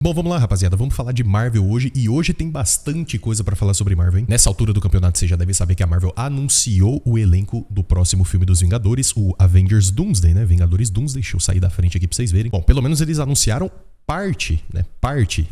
Bom, vamos lá, rapaziada. Vamos falar de Marvel hoje. E hoje tem bastante coisa pra falar sobre Marvel, hein? Nessa altura do campeonato, você já deve saber que a Marvel anunciou o elenco do próximo filme dos Vingadores, o Avengers Doomsday, né? Vingadores Doomsday. Deixa eu sair da frente aqui pra vocês verem. Bom, pelo menos eles anunciaram parte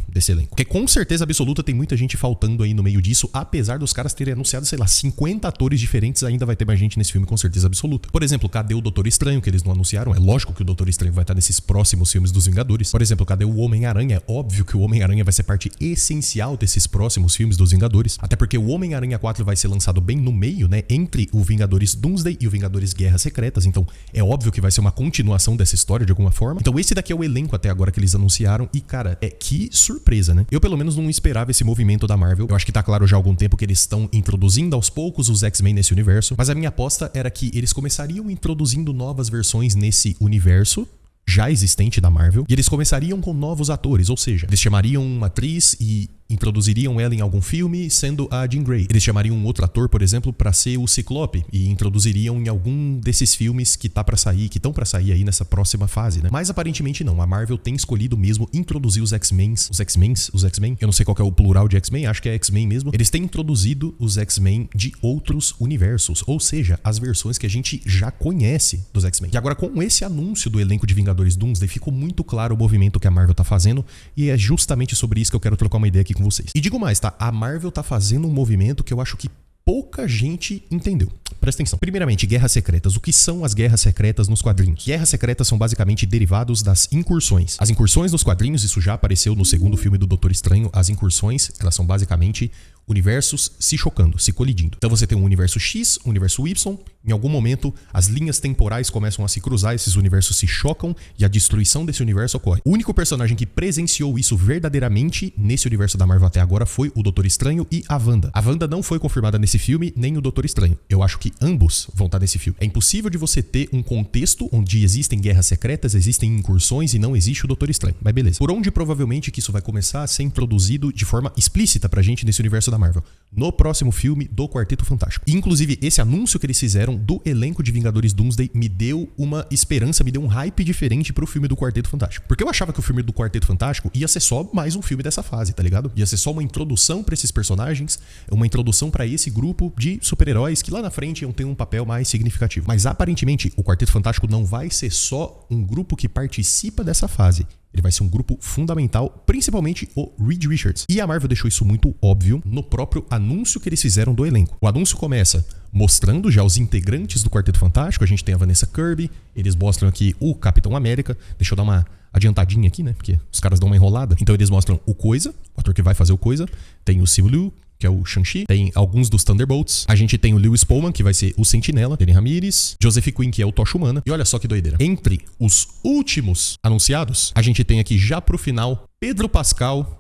desse elenco. Porque com certeza absoluta tem muita gente faltando aí no meio disso, apesar dos caras terem anunciado, sei lá, 50 atores diferentes, ainda vai ter mais gente nesse filme com certeza absoluta. Por exemplo, cadê o Doutor Estranho, que eles não anunciaram? É lógico que o Doutor Estranho vai estar nesses próximos filmes dos Vingadores. Por exemplo, cadê o Homem-Aranha? É óbvio que o Homem-Aranha vai ser parte essencial desses próximos filmes dos Vingadores. Até porque o Homem-Aranha 4 vai ser lançado bem no meio, né? Entre o Vingadores Doomsday e o Vingadores Guerras Secretas. Então, é óbvio que vai ser uma continuação dessa história de alguma forma. Então, esse daqui é o elenco até agora que eles anunciaram. E, cara, que surpresa, né? Eu, pelo menos, não esperava esse movimento da Marvel. Eu acho que tá claro já há algum tempo que eles estão introduzindo aos poucos os X-Men nesse universo. Mas a minha aposta era que eles começariam introduzindo novas versões nesse universo já existente da Marvel. E eles começariam com novos atores, ou seja, eles chamariam uma atriz e introduziriam ela em algum filme sendo a Jean Grey. Eles chamariam um outro ator, por exemplo, pra ser o Ciclope e introduziriam em algum desses filmes que estão pra sair aí nessa próxima fase, né? Mas aparentemente não. A Marvel tem escolhido mesmo introduzir os X-Men. Os X-Men? Eu não sei qual que é o plural de X-Men, acho que é X-Men mesmo. Eles têm introduzido os X-Men de outros universos, ou seja, as versões que a gente já conhece dos X-Men. E agora, com esse anúncio do elenco de Vingadores Doomsday, ficou muito claro o movimento que a Marvel tá fazendo, e é justamente sobre isso que eu quero trocar uma ideia aqui com vocês. E digo mais, tá? A Marvel tá fazendo um movimento que eu acho que pouca gente entendeu. Presta atenção. Primeiramente, guerras secretas. O que são as guerras secretas nos quadrinhos? Guerras secretas são basicamente derivados das incursões. As incursões nos quadrinhos, isso já apareceu no segundo filme do Doutor Estranho. As incursões, elas são basicamente universos se chocando, se colidindo. Então você tem um universo X, um universo Y. Em algum momento, as linhas temporais começam a se cruzar, esses universos se chocam e a destruição desse universo ocorre. O único personagem que presenciou isso verdadeiramente nesse universo da Marvel até agora foi o Doutor Estranho e a Wanda. A Wanda não foi confirmada nesse filme, nem o Doutor Estranho. Eu acho que ambos vão estar nesse filme. É impossível de você ter um contexto onde existem guerras secretas, existem incursões e não existe o Doutor Estranho. Mas beleza. Por onde provavelmente que isso vai começar a ser introduzido de forma explícita pra gente nesse universo da Marvel? No próximo filme do Quarteto Fantástico. Inclusive, esse anúncio que eles fizeram do elenco de Vingadores Doomsday me deu uma esperança, me deu um hype diferente pro filme do Quarteto Fantástico. Porque eu achava que o filme do Quarteto Fantástico ia ser só mais um filme dessa fase, tá ligado? Ia ser só uma introdução pra esses personagens, uma introdução pra esse grupo de super-heróis que lá na frente iam ter um papel mais significativo. Mas aparentemente, o Quarteto Fantástico não vai ser só um grupo que participa dessa fase. Ele vai ser um grupo fundamental, principalmente o Reed Richards. E a Marvel deixou isso muito óbvio no próprio anúncio que eles fizeram do elenco. O anúncio começa mostrando já os integrantes do Quarteto Fantástico. A gente tem a Vanessa Kirby, eles mostram aqui o Capitão América. Deixa eu dar uma adiantadinha aqui, né? Porque os caras dão uma enrolada. Então eles mostram o Coisa, o ator que vai fazer o Coisa. Tem o Simu Liu, que é o Shang-Chi. Tem alguns dos Thunderbolts. A gente tem o Lewis Pullman, que vai ser o Sentinela. Danny Ramirez. Joseph Quinn, que é o Tocha Humana. E olha só que doideira. Entre os últimos anunciados, a gente tem aqui já pro final Pedro Pascal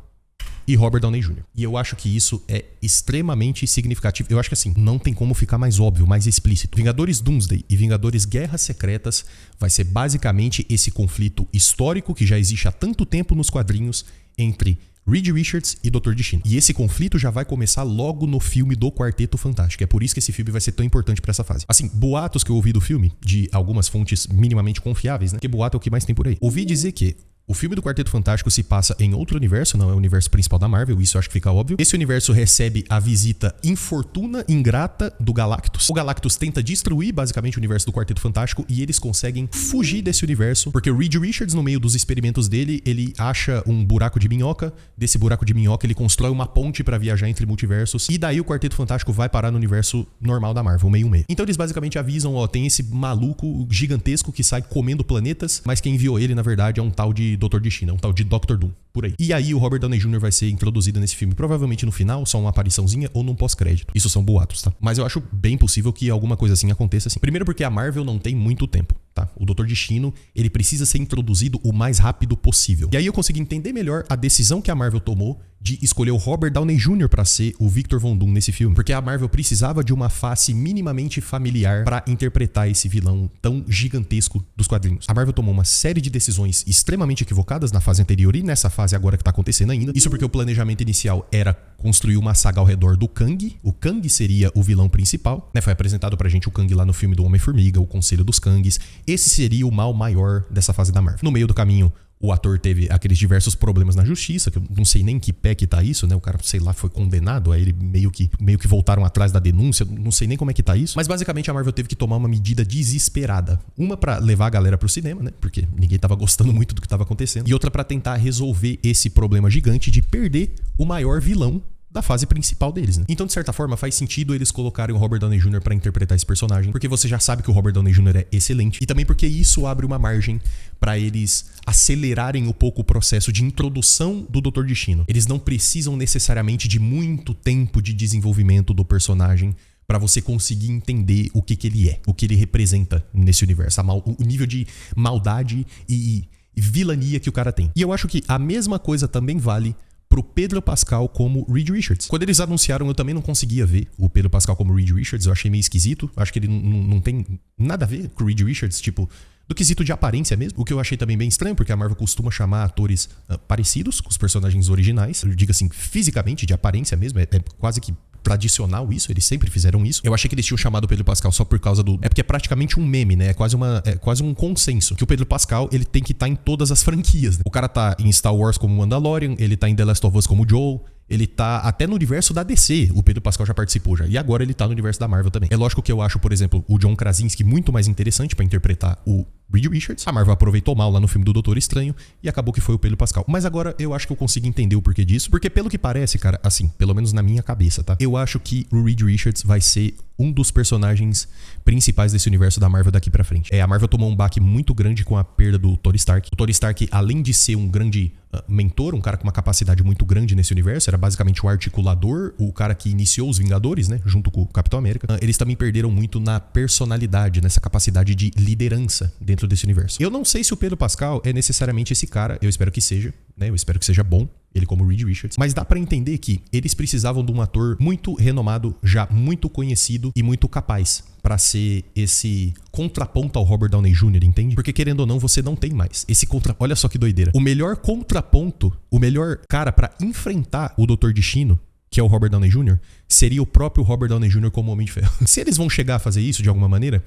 e Robert Downey Jr. E eu acho que isso é extremamente significativo. Eu acho que assim, não tem como ficar mais óbvio, mais explícito. Vingadores Doomsday e Vingadores Guerras Secretas vai ser basicamente esse conflito histórico que já existe há tanto tempo nos quadrinhos entre Reed Richards e Dr. Destino. E esse conflito já vai começar logo no filme do Quarteto Fantástico. É por isso que esse filme vai ser tão importante pra essa fase. Assim, boatos que eu ouvi do filme, de algumas fontes minimamente confiáveis, né? Porque boato é o que mais tem por aí. Ouvi dizer que o filme do Quarteto Fantástico se passa em outro universo, não é o universo principal da Marvel, isso eu acho que fica óbvio. Esse universo recebe a visita infortuna, ingrata do Galactus. O Galactus tenta destruir basicamente o universo do Quarteto Fantástico e eles conseguem fugir desse universo, porque o Reed Richards, no meio dos experimentos dele, ele acha um buraco de minhoca. Desse buraco de minhoca ele constrói uma ponte pra viajar entre multiversos e daí o Quarteto Fantástico vai parar no universo normal da Marvel, meio. Então eles basicamente avisam, ó, tem esse maluco gigantesco que sai comendo planetas, mas quem enviou ele na verdade é um tal de Dr. Destino, é um tal de Dr. Doom, por aí. E aí o Robert Downey Jr. vai ser introduzido nesse filme, provavelmente no final, só uma apariçãozinha ou num pós-crédito. Isso são boatos, tá? Mas eu acho bem possível que alguma coisa assim aconteça assim. Primeiro porque a Marvel não tem muito tempo, tá? O Dr. Destino, ele precisa ser introduzido o mais rápido possível. E aí eu consegui entender melhor a decisão que a Marvel tomou de escolher o Robert Downey Jr. pra ser o Victor Von Doom nesse filme. Porque a Marvel precisava de uma face minimamente familiar pra interpretar esse vilão tão gigantesco dos quadrinhos. A Marvel tomou uma série de decisões extremamente equivocadas na fase anterior e nessa fase agora que tá acontecendo ainda. Isso porque o planejamento inicial era construir uma saga ao redor do Kang. O Kang seria o vilão principal, né? Foi apresentado pra gente o Kang lá no filme do Homem-Formiga, o Conselho dos Kangs. Esse seria o mal maior dessa fase da Marvel. No meio do caminho, O ator teve aqueles diversos problemas na justiça, que eu não sei nem em que pé que tá isso, né? O cara, sei lá, foi condenado, aí ele meio que voltaram atrás da denúncia, não sei nem como é que tá isso. Mas basicamente a Marvel teve que tomar uma medida desesperada. Uma pra levar a galera pro cinema, né? Porque ninguém tava gostando muito do que tava acontecendo. E outra pra tentar resolver esse problema gigante de perder o maior vilão da fase principal deles, né? Então, de certa forma, faz sentido eles colocarem o Robert Downey Jr. pra interpretar esse personagem, porque você já sabe que o Robert Downey Jr. é excelente, e também porque isso abre uma margem pra eles acelerarem um pouco o processo de introdução do Dr. Destino. Eles não precisam necessariamente de muito tempo de desenvolvimento do personagem pra você conseguir entender o que ele é, o que ele representa nesse universo, o nível de maldade e vilania que o cara tem. E eu acho que a mesma coisa também vale pro Pedro Pascal como Reed Richards. Quando eles anunciaram, eu também não conseguia ver o Pedro Pascal como Reed Richards. Eu achei meio esquisito. Acho que ele não tem nada a ver com o Reed Richards, tipo, do quesito de aparência mesmo. O que eu achei também bem estranho, porque a Marvel costuma chamar atores parecidos com os personagens originais. Eu digo assim, fisicamente, de aparência mesmo. É quase que tradicional isso, eles sempre fizeram isso. Eu achei que eles tinham chamado o Pedro Pascal só por causa do... É porque é praticamente um meme, né? É quase um consenso. Que o Pedro Pascal, ele tem que estar em todas as franquias, né? O cara tá em Star Wars como Mandalorian, ele tá em The Last of Us como Joel, ele tá até no universo da DC, o Pedro Pascal já participou já. E agora ele tá no universo da Marvel também. É lógico que eu acho, por exemplo, o John Krasinski muito mais interessante pra interpretar o Reed Richards. A Marvel aproveitou mal lá no filme do Doutor Estranho e acabou que foi o Pedro Pascal. Mas agora eu acho que eu consigo entender o porquê disso. Porque pelo que parece, cara, assim, pelo menos na minha cabeça, tá? Eu acho que o Reed Richards vai ser um dos personagens principais desse universo da Marvel daqui pra frente. A Marvel tomou um baque muito grande com a perda do Tony Stark. O Tony Stark, além de ser um grande mentor, um cara com uma capacidade muito grande nesse universo, era basicamente o articulador, o cara que iniciou os Vingadores, né, junto com o Capitão América. Eles também perderam muito na personalidade, nessa capacidade de liderança dentro desse universo. Eu não sei se o Pedro Pascal é necessariamente esse cara, eu espero que seja, né, eu espero que seja bom, ele como Reed Richards, mas dá pra entender que eles precisavam de um ator muito renomado, já muito conhecido e muito capaz pra ser esse contraponto ao Robert Downey Jr., entende? Porque querendo ou não, você não tem mais esse Olha só que doideira. O melhor contraponto, o melhor cara pra enfrentar o Dr. Destino, que é o Robert Downey Jr., seria o próprio Robert Downey Jr. como Homem de Ferro. Se eles vão chegar a fazer isso de alguma maneira,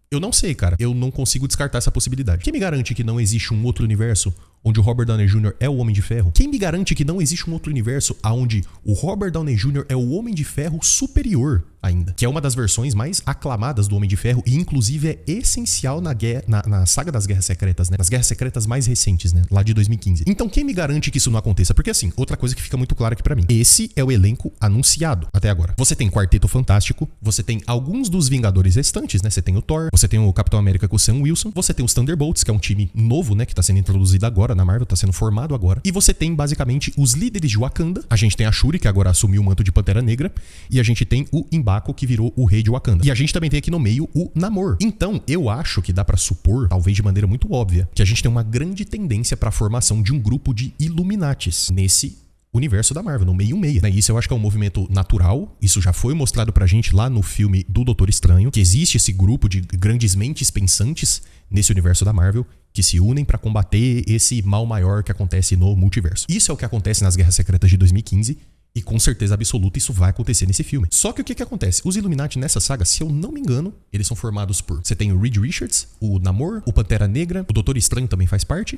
eu não sei, cara. Eu não consigo descartar essa possibilidade. Quem me garante que não existe um outro universo onde o Robert Downey Jr. é o Homem de Ferro? Quem me garante que não existe um outro universo onde o Robert Downey Jr. é o Homem de Ferro superior ainda? Que é uma das versões mais aclamadas do Homem de Ferro e inclusive é essencial na saga das Guerras Secretas, né? Nas Guerras Secretas mais recentes, né? Lá de 2015. Então quem me garante que isso não aconteça? Porque assim, outra coisa que fica muito clara aqui pra mim. Esse é o elenco anunciado até agora. Você tem Quarteto Fantástico, você tem alguns dos Vingadores restantes, né? Você tem o Thor, você tem o Capitão América com o Sam Wilson, você tem os Thunderbolts, que é um time novo, né? Que tá sendo introduzido agora na Marvel, tá sendo formado agora. E você tem basicamente os líderes de Wakanda. A gente tem a Shuri, que agora assumiu o manto de Pantera Negra, e a gente tem o M'Baku, que virou o rei de Wakanda. E a gente também tem aqui no meio o Namor. Então, eu acho que dá pra supor, talvez de maneira muito óbvia, que a gente tem uma grande tendência pra formação de um grupo de Illuminatis nesse universo da Marvel, no meio-meia, né? Isso eu acho que é um movimento natural, isso já foi mostrado pra gente lá no filme do Doutor Estranho, que existe esse grupo de grandes mentes pensantes nesse universo da Marvel, que se unem pra combater esse mal maior que acontece no multiverso. Isso é o que acontece nas Guerras Secretas de 2015, e com certeza absoluta isso vai acontecer nesse filme. Só que o que acontece? Os Illuminati nessa saga, se eu não me engano, eles são formados por... Você tem o Reed Richards, o Namor, o Pantera Negra, o Doutor Estranho também faz parte.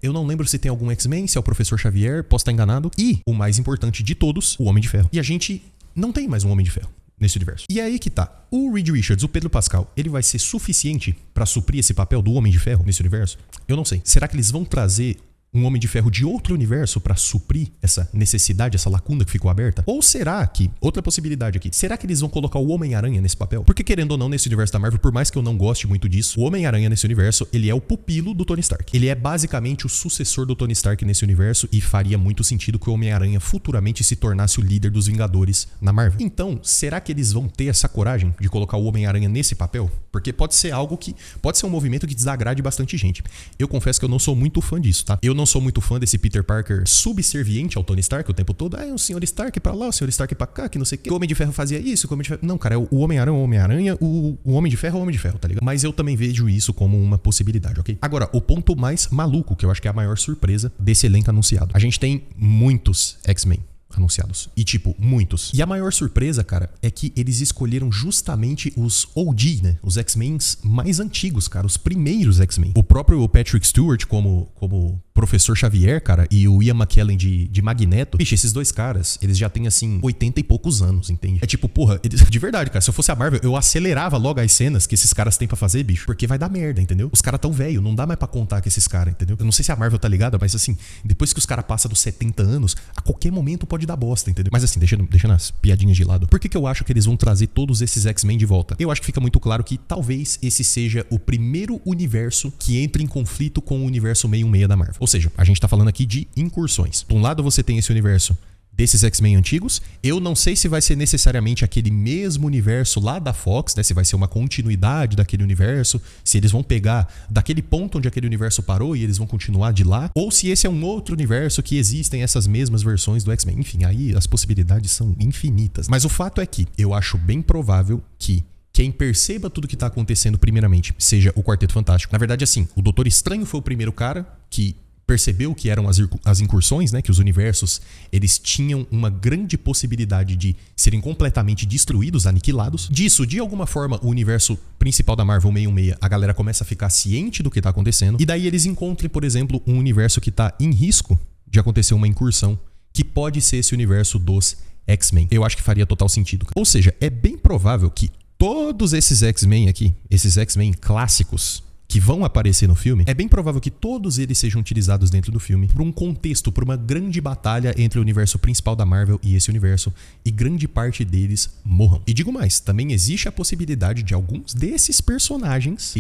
Eu não lembro se tem algum X-Men, se é o Professor Xavier, posso estar enganado. E, o mais importante de todos, o Homem de Ferro. E a gente não tem mais um Homem de Ferro nesse universo. E é aí que tá. O Reed Richards, o Pedro Pascal, ele vai ser suficiente pra suprir esse papel do Homem de Ferro nesse universo? Eu não sei. Será que eles vão trazer um Homem de Ferro de outro universo pra suprir essa necessidade, essa lacuna que ficou aberta? Ou será que, outra possibilidade aqui, será que eles vão colocar o Homem-Aranha nesse papel? Porque querendo ou não, nesse universo da Marvel, por mais que eu não goste muito disso, o Homem-Aranha nesse universo, ele é o pupilo do Tony Stark. Ele é basicamente o sucessor do Tony Stark nesse universo e faria muito sentido que o Homem-Aranha futuramente se tornasse o líder dos Vingadores na Marvel. Então, será que eles vão ter essa coragem de colocar o Homem-Aranha nesse papel? Porque pode ser algo que... Pode ser um movimento que desagrade bastante gente. Eu confesso que eu não sou muito fã disso, tá? Eu não sou muito fã desse Peter Parker subserviente ao Tony Stark o tempo todo. É o Sr. Stark pra lá, o Sr. Stark pra cá, que não sei o que. O Homem de Ferro fazia isso, o Homem de Ferro... Não, cara, é o Homem-Aranha é o Homem-Aranha, o Homem de Ferro é o Homem de Ferro, tá ligado? Mas eu também vejo isso como uma possibilidade, ok? Agora, o ponto mais maluco, que eu acho que é a maior surpresa desse elenco anunciado. A gente tem muitos X-Men anunciados. E tipo, muitos. E a maior surpresa, cara, é que eles escolheram justamente os OG, né? Os X-Men mais antigos, cara. Os primeiros X-Men. O próprio Patrick Stewart como Professor Xavier, cara, e o Ian McKellen de Magneto, bicho, esses dois caras, eles já têm, assim, 80 e poucos anos, entende? É tipo, porra, de verdade, cara, se eu fosse a Marvel, eu acelerava logo as cenas que esses caras têm pra fazer, bicho, porque vai dar merda, entendeu? Os caras tão velho, não dá mais pra contar com esses caras, entendeu? Eu não sei se a Marvel tá ligada, mas assim, depois que os caras passam dos 70 anos, a qualquer momento pode dar bosta, entendeu? Mas assim, deixando as piadinhas de lado, por que eu acho que eles vão trazer todos esses X-Men de volta? Eu acho que fica muito claro que talvez esse seja o primeiro universo que entra em conflito com o universo 616 da Marvel. Ou seja, a gente tá falando aqui de incursões. De um lado você tem esse universo desses X-Men antigos. Eu não sei se vai ser necessariamente aquele mesmo universo lá da Fox, né? Se vai ser uma continuidade daquele universo, se eles vão pegar daquele ponto onde aquele universo parou e eles vão continuar de lá, ou se esse é um outro universo que existem essas mesmas versões do X-Men. Enfim, aí as possibilidades são infinitas. Mas o fato é que eu acho bem provável que quem perceba tudo que tá acontecendo primeiramente seja o Quarteto Fantástico. Na verdade, assim, o Doutor Estranho foi o primeiro cara que percebeu que eram as incursões, né? Que os universos, eles tinham uma grande possibilidade de serem completamente destruídos, aniquilados. Disso, de alguma forma, o universo principal da Marvel 616, a galera começa a ficar ciente do que tá acontecendo. E daí eles encontram, por exemplo, um universo que tá em risco de acontecer uma incursão, que pode ser esse universo dos X-Men. Eu acho que faria total sentido. Ou seja, é bem provável que todos esses X-Men aqui, esses X-Men clássicos que vão aparecer no filme, é bem provável que todos eles sejam utilizados dentro do filme por um contexto, por uma grande batalha entre o universo principal da Marvel e esse universo, e grande parte deles morram. E digo mais, também existe a possibilidade de alguns desses personagens,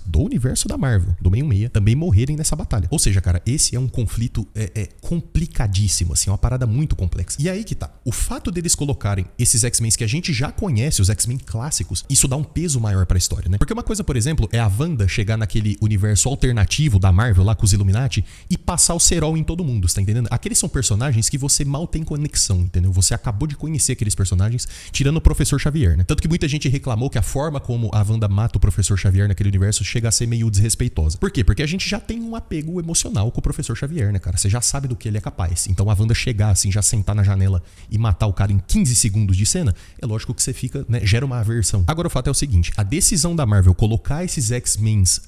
do universo da Marvel, do 616, também morrerem nessa batalha. Ou seja, cara, esse é um conflito complicadíssimo, assim, é uma parada muito complexa. E aí que tá, o fato deles colocarem esses X-Men que a gente já conhece, os X-Men clássicos, isso dá um peso maior pra história, né? Porque uma coisa, por exemplo, é a Wanda chegar naquele universo alternativo da Marvel lá com os Illuminati e passar o cerol em todo mundo, você tá entendendo? Aqueles são personagens que você mal tem conexão, entendeu? Você acabou de conhecer aqueles personagens, tirando o Professor Xavier, né? Tanto que muita gente reclamou que a forma como a Wanda mata o Professor Xavier naquele universo chega a ser meio desrespeitosa. Por quê? Porque a gente já tem um apego emocional com o Professor Xavier, né, cara? Você já sabe do que ele é capaz. Então a Wanda chegar assim, já sentar na janela e matar o cara em 15 segundos de cena, é lógico que você fica, né, gera uma aversão. Agora o fato é o seguinte, a decisão da Marvel colocar esses X-Men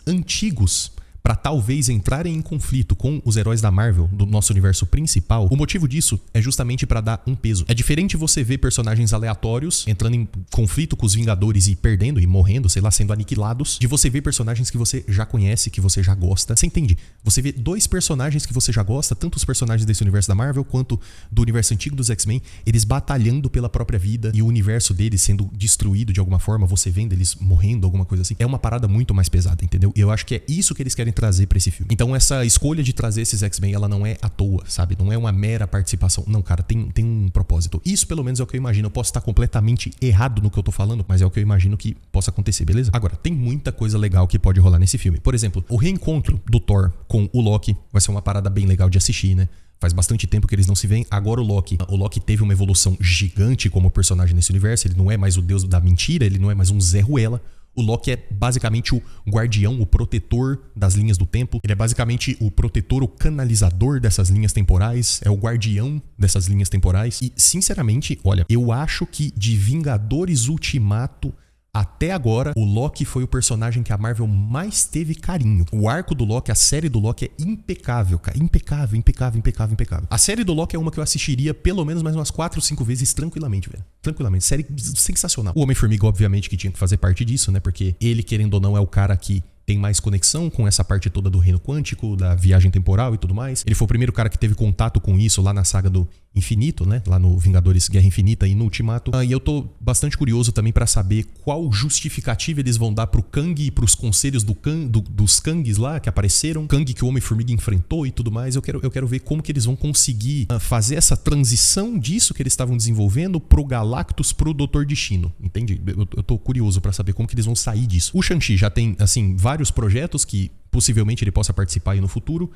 antigos para talvez entrarem em conflito com os heróis da Marvel, do nosso universo principal, o motivo disso é justamente para dar um peso. É diferente você ver personagens aleatórios entrando em conflito com os Vingadores e perdendo e morrendo, sei lá, sendo aniquilados, de você ver personagens que você já conhece, que você já gosta. Você entende? Você vê dois personagens que você já gosta, tanto os personagens desse universo da Marvel quanto do universo antigo dos X-Men, eles batalhando pela própria vida e o universo deles sendo destruído de alguma forma, você vendo eles morrendo, alguma coisa assim. É uma parada muito mais pesada, entendeu? E eu acho que é isso que eles querem trazer pra esse filme. Então essa escolha de trazer esses X-Men, ela não é à toa, sabe? Não é uma mera participação. Não, cara, tem um propósito. Isso pelo menos é o que eu imagino. Eu posso estar completamente errado no que eu tô falando, mas é o que eu imagino que possa acontecer, beleza? Agora, tem muita coisa legal que pode rolar nesse filme. Por exemplo, o reencontro do Thor com o Loki vai ser uma parada bem legal de assistir, né? Faz bastante tempo que eles não se veem. Agora o Loki teve uma evolução gigante como personagem nesse universo. Ele não é mais o deus da mentira, ele não é mais um Zé Ruela. O Loki é basicamente o guardião, o protetor das linhas do tempo. Ele é basicamente o protetor, o canalizador dessas linhas temporais. É o guardião dessas linhas temporais. E, sinceramente, olha, eu acho que de Vingadores Ultimato até agora, o Loki foi o personagem que a Marvel mais teve carinho. O arco do Loki, a série do Loki é impecável, cara. Impecável, impecável, impecável, impecável. A série do Loki é uma que eu assistiria pelo menos mais umas 4 ou 5 vezes tranquilamente, velho. Tranquilamente. Série sensacional. O Homem-Formiga, obviamente, que tinha que fazer parte disso, né? Porque ele, querendo ou não, é o cara que tem mais conexão com essa parte toda do reino quântico, da viagem temporal e tudo mais. Ele foi o primeiro cara que teve contato com isso lá na saga do Infinito, né? Lá no Vingadores Guerra Infinita e no Ultimato. E eu tô bastante curioso também pra saber qual justificativa eles vão dar pro Kang e pros conselhos dos Kangs lá que apareceram. Kang que o Homem-Formiga enfrentou e tudo mais. Eu quero ver como que eles vão conseguir fazer essa transição disso que eles estavam desenvolvendo pro Galactus, pro Doutor Destino. Entende? Eu tô curioso pra saber como que eles vão sair disso. O Shang-Chi já tem, assim, vários projetos que possivelmente ele possa participar aí no futuro.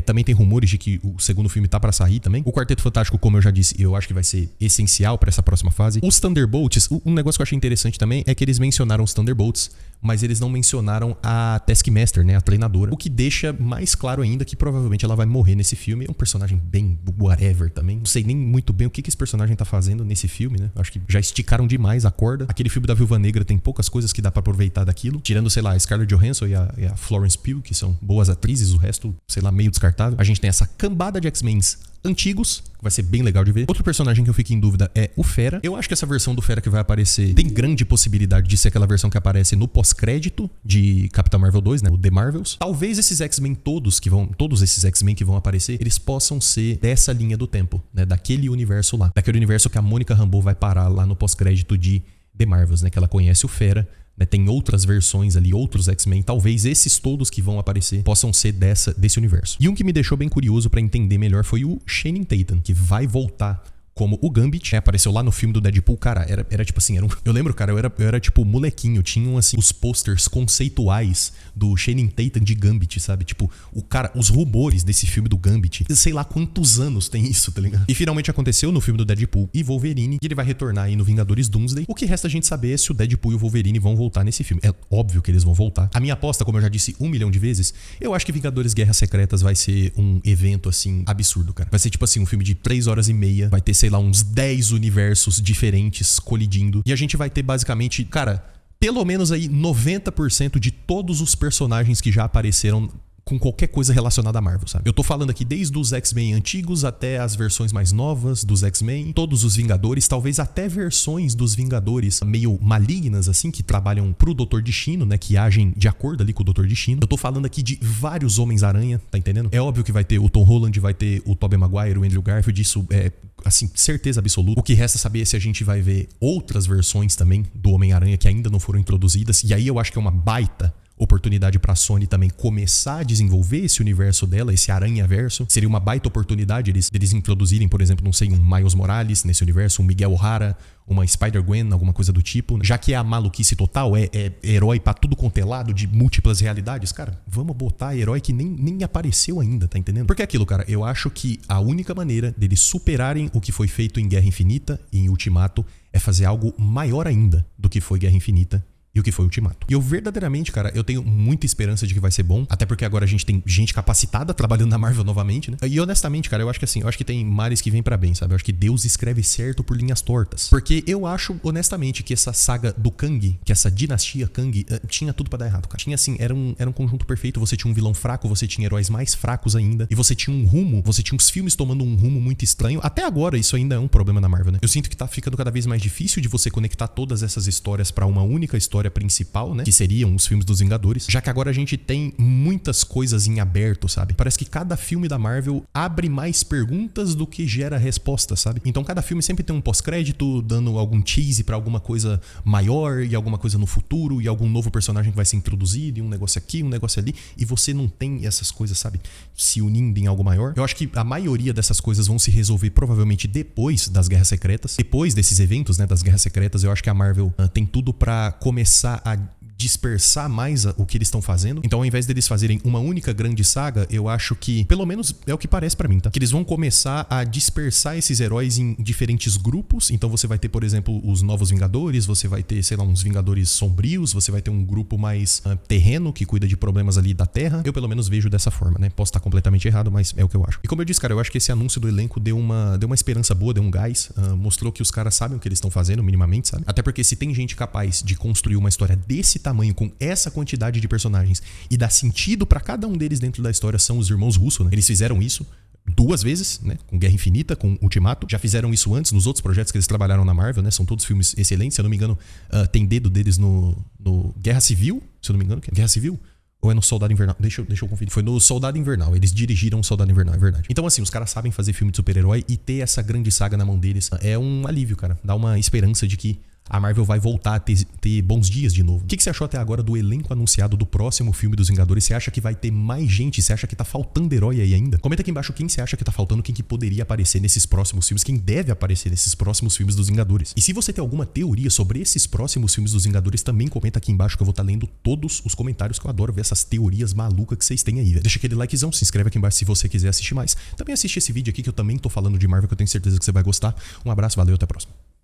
Também tem rumores de que o segundo filme tá pra sair também. O Quarteto Fantástico, como eu já disse, eu acho que vai ser essencial pra essa próxima fase. Os Thunderbolts, um negócio que eu achei interessante também é que eles mencionaram os Thunderbolts, mas eles não mencionaram a Taskmaster, né, a treinadora. O que deixa mais claro ainda que provavelmente ela vai morrer nesse filme. É um personagem bem whatever também. Não sei nem muito bem o que esse personagem tá fazendo nesse filme, né? Acho que já esticaram demais a corda. Aquele filme da Viúva Negra tem poucas coisas que dá pra aproveitar daquilo. Tirando, sei lá, a Scarlett Johansson e a Florence Pugh. Pugh, que são boas atrizes, o resto, sei lá, meio descartável. A gente tem essa cambada de X-Men antigos, que vai ser bem legal de ver. Outro personagem que eu fico em dúvida é o Fera. Eu acho que essa versão do Fera que vai aparecer tem grande possibilidade de ser aquela versão que aparece no pós-crédito de Capitão Marvel 2, né? O The Marvels. Talvez esses X-Men todos esses X-Men que vão aparecer, eles possam ser dessa linha do tempo, né? Daquele universo lá. Daquele universo que a Mônica Rambeau vai parar lá no pós-crédito de The Marvels, né? Que ela conhece o Fera. Tem outras versões ali, outros X-Men. Talvez esses todos que vão aparecer possam ser desse universo. E um que me deixou bem curioso pra entender melhor foi o Channing Tatum, que vai voltar como o Gambit, apareceu lá no filme do Deadpool. Cara, era tipo assim, eu lembro, cara, eu era tipo molequinho, tinham assim os posters conceituais do Channing Tatum de Gambit, sabe? Tipo, os rumores desse filme do Gambit, sei lá quantos anos tem isso, tá ligado? E finalmente aconteceu no filme do Deadpool e Wolverine, e ele vai retornar aí no Vingadores Doomsday. O que resta a gente saber é se o Deadpool e o Wolverine vão voltar nesse filme. É óbvio que eles vão voltar. A minha aposta, como eu já disse 1 milhão de vezes, eu acho que Vingadores Guerras Secretas vai ser um evento assim absurdo, cara. Vai ser tipo assim, um filme de 3 horas e meia, vai ter, sei lá, uns 10 universos diferentes colidindo. E a gente vai ter basicamente, cara, pelo menos aí 90% de todos os personagens que já apareceram com qualquer coisa relacionada a Marvel, sabe? Eu tô falando aqui desde os X-Men antigos até as versões mais novas dos X-Men, todos os Vingadores, talvez até versões dos Vingadores meio malignas, assim, que trabalham pro Dr. Destino, né? Que agem de acordo ali com o Dr. Destino. Eu tô falando aqui de vários Homens-Aranha, tá entendendo? É óbvio que vai ter o Tom Holland, vai ter o Tobey Maguire, o Andrew Garfield, isso é, assim, certeza absoluta. O que resta saber é se a gente vai ver outras versões também do Homem-Aranha que ainda não foram introduzidas, e aí eu acho que é uma baita oportunidade pra Sony também começar a desenvolver esse universo dela, esse aranha-verso. Seria uma baita oportunidade deles introduzirem, por exemplo, não sei, um Miles Morales nesse universo, um Miguel O'Hara, uma Spider-Gwen, alguma coisa do tipo. Já que é a maluquice total, é herói pra tudo quanto é lado, de múltiplas realidades, cara, vamos botar herói que nem apareceu ainda, tá entendendo? Porque é aquilo, cara, eu acho que a única maneira deles superarem o que foi feito em Guerra Infinita e em Ultimato é fazer algo maior ainda do que foi Guerra Infinita e o que foi Ultimato. E eu verdadeiramente, cara, eu tenho muita esperança de que vai ser bom, até porque agora a gente tem gente capacitada trabalhando na Marvel novamente, né? E honestamente, cara, eu acho que assim, eu acho que tem males que vêm pra bem, sabe? Eu acho que Deus escreve certo por linhas tortas. Porque eu acho, honestamente, que essa saga do Kang, que essa dinastia Kang, tinha tudo pra dar errado, cara. Tinha assim, era um conjunto perfeito, você tinha um vilão fraco, você tinha heróis mais fracos ainda, e você tinha um rumo, você tinha os filmes tomando um rumo muito estranho. Até agora, isso ainda é um problema na Marvel, né? Eu sinto que tá ficando cada vez mais difícil de você conectar todas essas histórias pra uma única história principal, né? Que seriam os filmes dos Vingadores, já que agora a gente tem muitas coisas em aberto, sabe? Parece que cada filme da Marvel abre mais perguntas do que gera respostas, sabe? Então cada filme sempre tem um pós-crédito dando algum tease pra alguma coisa maior e alguma coisa no futuro e algum novo personagem que vai ser introduzido e um negócio aqui, um negócio ali, e você não tem essas coisas, sabe? Se unindo em algo maior. Eu acho que a maioria dessas coisas vão se resolver provavelmente depois das Guerras Secretas, depois desses eventos, né, das Guerras Secretas. Eu acho que a Marvel tem tudo pra começar a dispersar mais o que eles estão fazendo. Então, ao invés deles fazerem uma única grande saga, eu acho que, pelo menos é o que parece pra mim, tá? Que eles vão começar a dispersar esses heróis em diferentes grupos. Então, você vai ter, por exemplo, os Novos Vingadores, você vai ter, sei lá, uns Vingadores sombrios, você vai ter um grupo mais terreno, que cuida de problemas ali da Terra. Eu, pelo menos, vejo dessa forma, né? Posso estar completamente errado, mas é o que eu acho. E como eu disse, cara, eu acho que esse anúncio do elenco deu uma esperança boa, deu um gás, mostrou que os caras sabem o que eles estão fazendo, minimamente, sabe? Até porque se tem gente capaz de construir uma história desse tamanho, com essa quantidade de personagens, e dar sentido pra cada um deles dentro da história, são os irmãos Russo, né? Eles fizeram isso 2 vezes, né? Com Guerra Infinita, com Ultimato. Já fizeram isso antes nos outros projetos que eles trabalharam na Marvel, né? São todos filmes excelentes. Se eu não me engano, tem dedo deles no Guerra Civil, se eu não me engano. Guerra Civil? Ou é no Soldado Invernal? Deixa eu conferir. Foi no Soldado Invernal. Eles dirigiram o Soldado Invernal, é verdade. Então, assim, os caras sabem fazer filme de super-herói, e ter essa grande saga na mão deles é um alívio, cara. Dá uma esperança de que a Marvel vai voltar a ter bons dias de novo. O que você achou até agora do elenco anunciado do próximo filme dos Vingadores? Você acha que vai ter mais gente? Você acha que tá faltando herói aí ainda? Comenta aqui embaixo quem você acha que tá faltando, quem que poderia aparecer nesses próximos filmes, quem deve aparecer nesses próximos filmes dos Vingadores. E se você tem alguma teoria sobre esses próximos filmes dos Vingadores, também comenta aqui embaixo que eu vou estar lendo todos os comentários, que eu adoro ver essas teorias malucas que vocês têm aí, velho. Deixa aquele likezão, se inscreve aqui embaixo se você quiser assistir mais. Também assiste esse vídeo aqui que eu também tô falando de Marvel, que eu tenho certeza que você vai gostar. Um abraço, valeu, até a próxima.